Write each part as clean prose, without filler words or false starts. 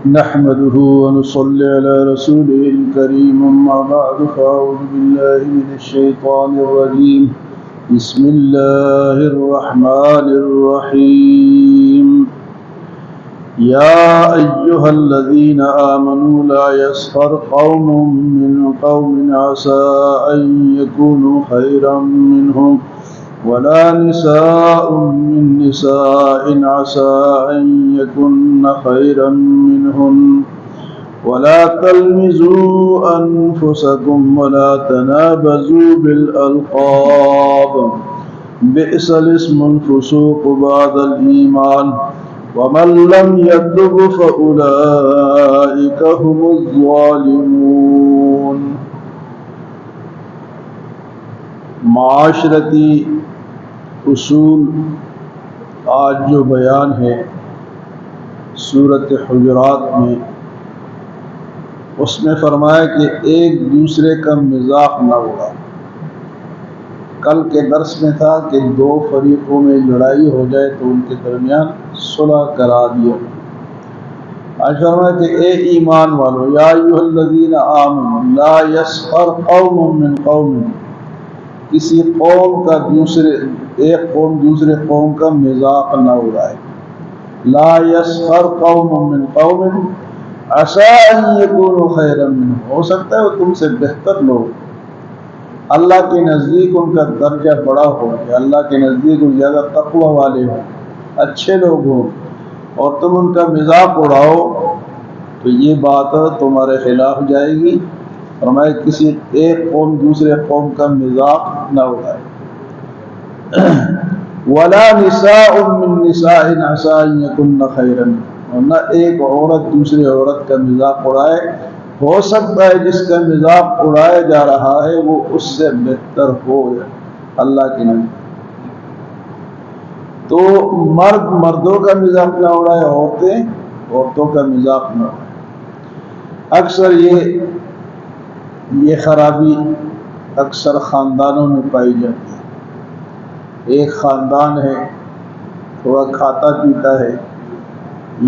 نحمده ونصلي على رسوله الكريم أما بعد فأعوذ بالله من الشيطان الرجيم بسم الله الرحمن الرحيم يا أيها الذين آمنوا لا يسخر قوم من قوم عسى أن يكونوا خيرا منهم ولا نساء من نساء عسى أن يكن خيرا منهن ولا تلمزوا أنفسكم ولا تنابزوا بالألقاب بئس الاسم الفسوق بعد الإيمان ومن لم يتب فأولئك هم الظالمون۔ معاشرتی اصول آج جو بیان ہے سورۃ حجرات میں، اس میں فرمایا کہ ایک دوسرے کا مذاق نہ اڑا۔ کل کے درس میں تھا کہ دو فریقوں میں لڑائی ہو جائے تو ان کے درمیان صلح کرا دیا۔ آج فرمایا کہ اے ایمان والو، یا ایھا الذین آمنوا لا یسخر قوم من قوم، کسی قوم کا ایک قوم دوسرے قوم کا مذاق نہ اڑائے۔ لا یسخر قوم من قوم عسى ان يكونوا خیرا منهم، ہو سکتا ہے وہ تم سے بہتر لوگ، اللہ کے نزدیک ان کا درجہ بڑا ہو، کہ اللہ کے نزدیک وہ زیادہ تقوی والے ہوں، اچھے لوگ ہوں، اور تم ان کا مذاق اڑاؤ تو یہ بات تمہارے خلاف جائے گی۔ فرمایا کسی ایک قوم دوسرے قوم کا مذاق نہ اڑائے۔ ولا نساء من نساء عسى ان يكن خيرا، اور نہ ایک عورت دوسری عورت کا مذاق اڑائے، ہو سکتا ہے جس کا مذاق اڑایا جا رہا ہے وہ اس سے بہتر ہو اللہ کے نام۔ تو مرد مردوں کا مذاق نہ اڑائے، عورتیں عورتوں کا مذاق نہ اڑائے۔ اکثر یہ خرابی اکثر خاندانوں میں پائی جاتی ہے۔ ایک خاندان ہے، تھوڑا کھاتا پیتا ہے،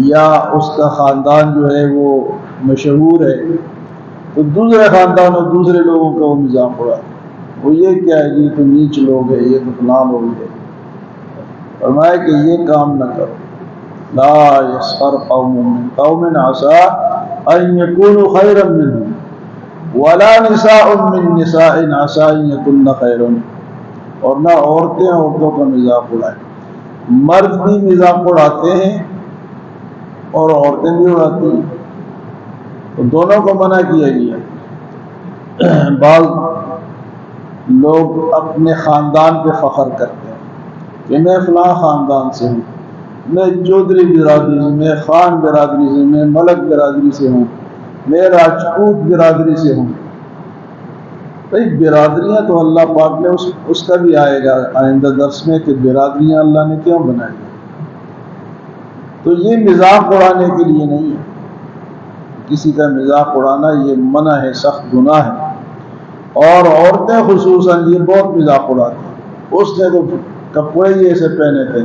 یا اس کا خاندان جو ہے وہ مشہور ہے، تو دوسرے خاندان اور دوسرے لوگوں کا وہ مذاق اڑاتا ہے۔ وہ یہ کیا ہے، یہ تو نیچ لوگ ہے، یہ تو فلاں لوگ ہے۔ فرمایا کہ یہ کام نہ کرو۔ لا یسخر قوم من قوم عسى ان يكونوا خيرا منهم ولا نساء من نساء عسى ان يكن خيرا، اور نہ عورتیں عورتوں کا مذاق اڑائیں۔ مرد بھی مذاق اڑاتے ہیں اور عورتیں بھی اڑاتی ہیں، تو دونوں کو منع کیا گیا۔ بعض لوگ اپنے خاندان پہ فخر کرتے ہیں کہ میں فلاں خاندان سے ہوں، میں چودھری برادری سے، میں خان برادری سے، میں ملک برادری سے ہوں، میں راجپوت برادری سے ہوں۔ بھائی برادریاں تو اللہ پاک نے اس کا بھی آئے گا آئندہ درس میں کہ برادریاں اللہ نے کیوں بنائی۔ تو یہ مذاق اڑانے کے لیے نہیں ہے، کسی کا مذاق اڑانا یہ منع ہے، سخت گناہ ہے۔ اور عورتیں خصوصاً یہ بہت مذاق اڑاتی ہیں۔ اس نے تو کپڑے ہی ایسے پہنے تھے،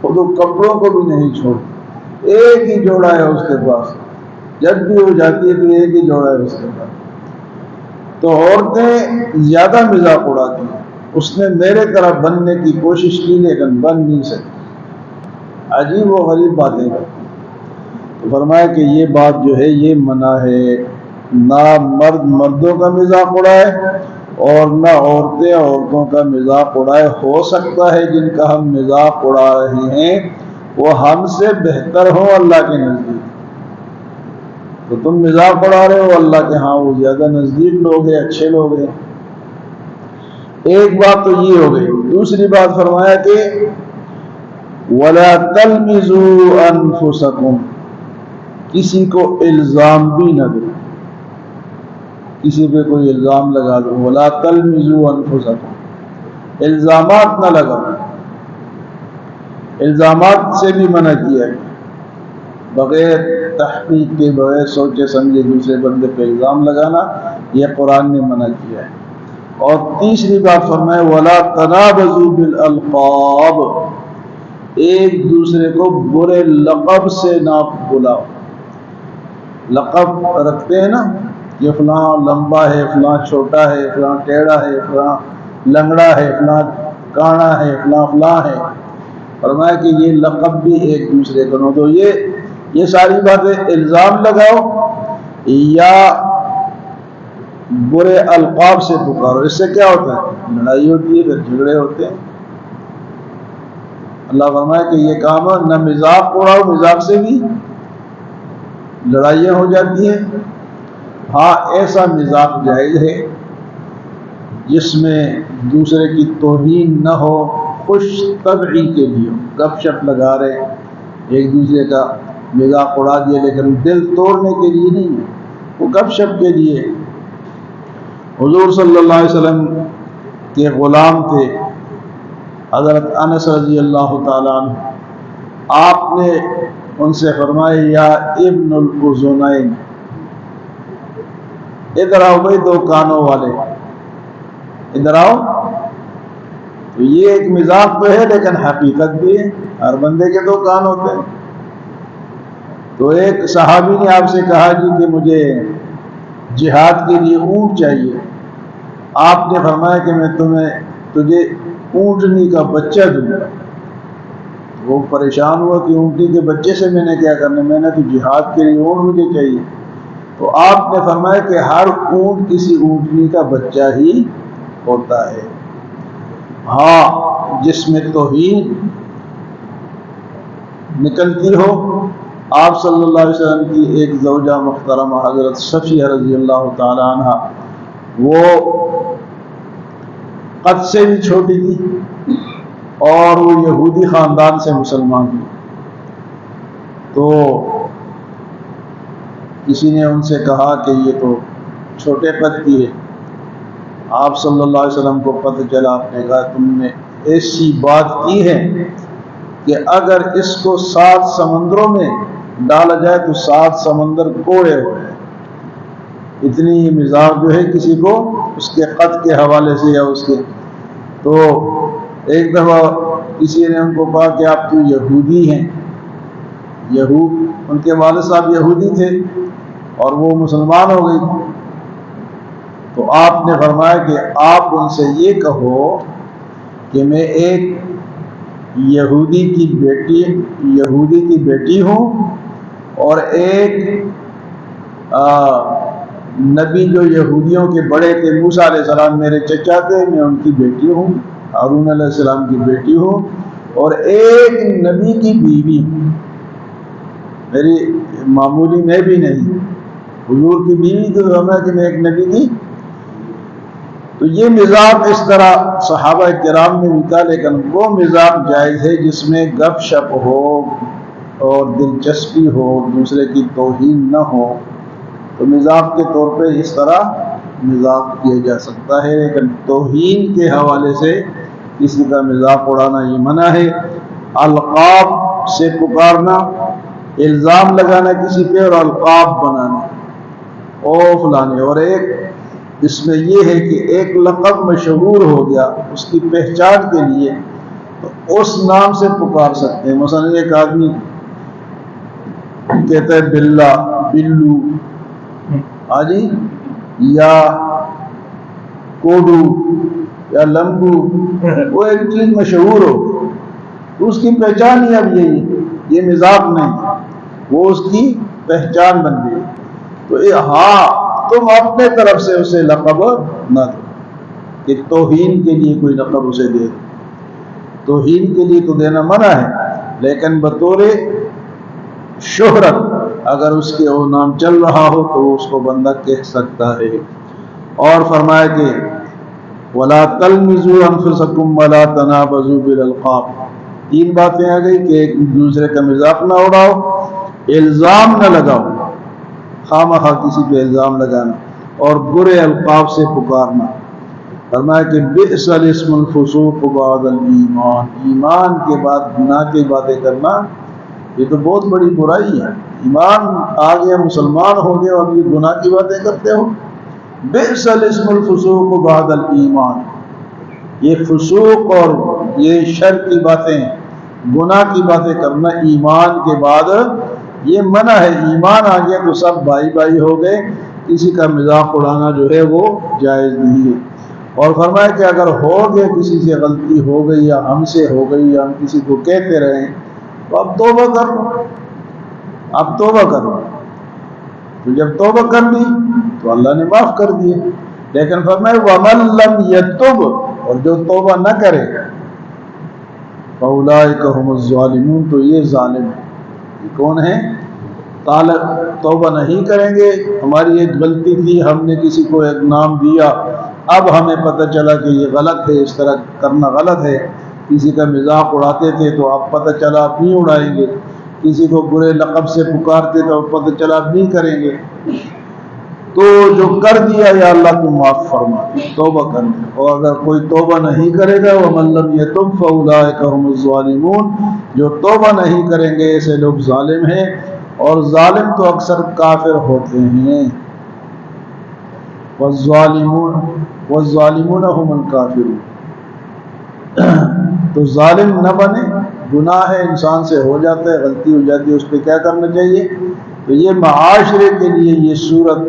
وہ تو کپڑوں کو بھی نہیں چھوڑتی، ایک ہی جوڑا ہے اس کے پاس، جب بھی وہ جاتی ہے تو ایک ہی جوڑا ہے اس کے پاس۔ تو عورتیں زیادہ مذاق اڑاتی ہیں، اس نے میرے طرح بننے کی کوشش کی لیکن بن نہیں سکی، عجیب و غریب باتیں کرتی ہیں۔ تو فرمایا کہ یہ بات جو ہے یہ منع ہے، نہ مرد مردوں کا مذاق اڑائے اور نہ عورتیں عورتوں کا مذاق اڑائے۔ ہو سکتا ہے جن کا ہم مذاق اڑا رہے ہیں وہ ہم سے بہتر ہوں اللہ کے نزدیک، تو تم مذاق اڑا رہے ہو، اللہ کے ہاں وہ زیادہ نزدیک لوگ ہیں، اچھے لوگ ہیں۔ ایک بات تو یہ ہو گئی۔ دوسری بات فرمایا کہ وَلَا تَلْمِزُوا أَنفُسَكُمْ، کسی کو الزام بھی نہ دو، کسی پہ کوئی الزام لگا دو۔ وَلَا تَلْمِزُوا أَنفُسَكُمْ، الزامات نہ لگاؤ، الزامات سے بھی منع کیا ہے، بغیر تحقیق کے بغیر سوچے سمجھے دوسرے بندے پہ الزام لگانا یہ قرآن نے منع کیا ہے۔ اور تیسری بات فرمائے وَلَا تَنَابَزُوا بِالْأَلْقَابِ، ایک دوسرے کو برے لقب سے نہ بلاؤ. لقب رکھتے ہیں نا کہ فلاں لمبا ہے، فلاں چھوٹا ہے، فلاں ٹیڑھا ہے، فلاں لنگڑا ہے، فلاں کانا ہے، فلاں فلاں ہے. فرمایا کہ یہ لقب بھی ایک دوسرے کو نہ دو. یہ ساری باتیں الزام لگاؤ یا برے القاب سے پکارو، اس سے کیا ہوتا ہے؟ لڑائی ہوتی ہے، پھر جھگڑے ہوتے ہیں. اللہ فرمائے کہ یہ کام نہ مذاق اڑاؤ، مذاق سے بھی لڑائیاں ہو جاتی ہیں. ہاں ایسا مذاق جائز ہے جس میں دوسرے کی توہین نہ ہو، خوش طبعی کے لیے گپ شپ لگا رہے ایک دوسرے کا مذاق اڑا دیا، لیکن دل توڑنے کے لیے نہیں ہے، وہ گپ شپ کے لیے. حضور صلی اللہ علیہ وسلم کے غلام تھے حضرت انس رضی اللہ تعالیٰ عنہ. آپ نے ان سے فرمایا یا ابن الاذنین، ادھر آؤ بھائی دو کانوں والے، ادھر آؤ. تو یہ ایک مذاق تو ہے لیکن حقیقت بھی ہے، ہر بندے کے دو کان ہوتے ہیں. تو ایک صحابی نے آپ سے کہا جی کہ مجھے جہاد کے لیے اونٹ چاہیے. آپ نے فرمایا کہ میں تجھے اونٹنی کا بچہ دوں گا. وہ پریشان ہوا کہ اونٹنی کے بچے سے میں نے کیا کرنا، میں نے تو جہاد کے لیے اونٹ مجھے چاہیے. تو آپ نے فرمایا کہ ہر اونٹ کسی اونٹنی کا بچہ ہی ہوتا ہے. ہاں جس میں توہین نکلتی ہو. آپ صلی اللہ علیہ وسلم کی ایک زوجہ محترمہ حضرت صفیہ رضی اللہ تعالی عنہ، وہ قد سے بھی چھوٹی تھی اور وہ یہودی خاندان سے مسلمان تھی. تو کسی نے ان سے کہا کہ یہ تو چھوٹے قد کی ہے. آپ صلی اللہ علیہ وسلم کو پتہ چلا. آپ نے کہا تم نے ایسی بات کی ہے کہ اگر اس کو 7 سمندروں میں ڈالا جائے تو 7 سمندر کوڑے ہو جائے. اتنی یہ مزاج جو ہے کسی کو اس کے قد کے حوالے سے یا اس کے. تو ایک دفعہ کسی نے ان کو کہا کہ آپ تو یہودی ہیں. ان کے والد صاحب یہودی تھے اور وہ مسلمان ہو گئی. تو آپ نے فرمایا کہ آپ ان سے یہ کہو کہ میں ایک یہودی کی بیٹی ہوں اور ایک نبی جو یہودیوں کے بڑے تھے موسیٰ علیہ السلام میرے چچا تھے، میں ان کی بیٹی ہوں، ہارون علیہ السلام کی بیٹی ہوں، اور ایک نبی کی بیوی ہوں. میری معمولی میں بھی نہیں، حضور کی بیوی تو ہمیں کہ میں ایک نبی کی. تو یہ مزاج اس طرح صحابہ کرام نے بھی تھا، لیکن وہ مزاج جائز ہے جس میں گپ شپ ہو اور دلچسپی ہو، دوسرے کی توہین نہ ہو. تو مزاج کے طور پہ اس طرح مزاج کیا جا سکتا ہے، لیکن توہین کے حوالے سے کسی کا مذاق اڑانا یہ منع ہے. القاب سے پکارنا، الزام لگانا کسی پہ اور القاب بنانا او فلانے. اور ایک اس میں یہ ہے کہ ایک لقب مشہور ہو گیا اس کی پہچان کے لیے تو اس نام سے پکار سکتے ہیں. مثلا ایک آدمی کہتا ہے بلا، بلو، آجی یا کوڈو یا لمبو. وہ ایک چیز مشہور ہو تو اس کی پہچان ہی اب یہ مذاق نہیں، وہ اس کی پہچان بن گئی. تو ہاں تم اپنے طرف سے اسے لقب نہ دو کہ توہین کے لیے کوئی لقب اسے دے دو. توہین کے لیے تو دینا منع ہے، لیکن بطور شہرت اگر اس کے وہ نام چل رہا ہو تو اس کو بندہ کہہ سکتا ہے. اور فرمایا کہ وَلَا تَلْمِزُوا أَنفُسَكُمْ وَلَا تَنَابَزُوا بِالْأَلْقَابِ. 3 باتیں آ گئی کہ ایک دوسرے کا مذاق نہ اڑاؤ، الزام نہ لگاؤ، خواہ کسی پہ الزام لگانا، اور برے القاب سے پکارنا. فرمایا کہ بئس الاسم الفسوق بعد الایمان. ایمان کے بعد گناہ کی باتیں کرنا یہ تو بہت بڑی برائی ہے. ایمان آ گیا، مسلمان ہو گئے اور یہ گناہ کی باتیں کرتے ہو. بئس الاسم الفسوق بعد الایمان. یہ فسوق اور یہ شر کی باتیں گناہ کی باتیں کرنا ایمان کے بعد یہ منع ہے. ایمان آ گیا تو سب بھائی بھائی ہو گئے، کسی کا مذاق اڑانا جو ہے وہ جائز نہیں ہے. اور فرمایا کہ اگر ہو گئے کسی سے غلطی ہو گئی یا ہم سے ہو گئی یا ہم کسی کو کہتے رہیں تو اب توبہ کر لو، اب توبہ کر لو. تو جب توبہ کر لی تو اللہ نے معاف کر دیے. لیکن فرمایا وَمَن لَّمْ يَتُبْ، اور جو توبہ نہ کرے فَأُولَٰئِكَ هُمُ الظَّالِمُونَ، تو یہ ظالم ہے. یہ کون ہے؟ توبہ نہیں کریں گے. ہماری ایک غلطی تھی، ہم نے کسی کو ایک نام دیا، اب ہمیں پتہ چلا کہ یہ غلط ہے، اس طرح کرنا غلط ہے. کسی کا مذاق اڑاتے تھے تو اب پتہ چلا اب نہیں اڑائیں گے. کسی کو برے لقب سے پکارتے تو اب پتہ چلا اب نہیں کریں گے. تو جو کر دیا یا اللہ تو معاف فرما، توبہ کر دے. اور اگر کوئی توبہ نہیں کرے گا وَمَن لَّمْ يَتُبْ فَأُولَٰئِكَ هُمُ الظَّالِمُونَ، جو توبہ نہیں کریں گے ایسے لوگ ظالم ہیں. اور ظالم تو اکثر کافر ہوتے ہیں. وَالظَّالِمُونَ هُمُ الْكَافِرُونَ. تو ظالم نہ بنے. گناہ ہے، انسان سے ہو جاتا ہے، غلطی ہو جاتی ہے، اس پہ کیا کرنا چاہیے؟ تو یہ معاشرے کے لیے یہ صورت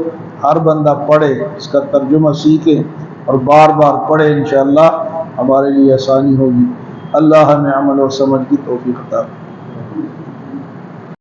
ہر بندہ پڑھے، اس کا ترجمہ سیکھے اور بار بار پڑھے، انشاءاللہ ہمارے لیے آسانی ہوگی. اللہ ہمیں عمل اور سمجھ کی توفیق عطا فرمائے.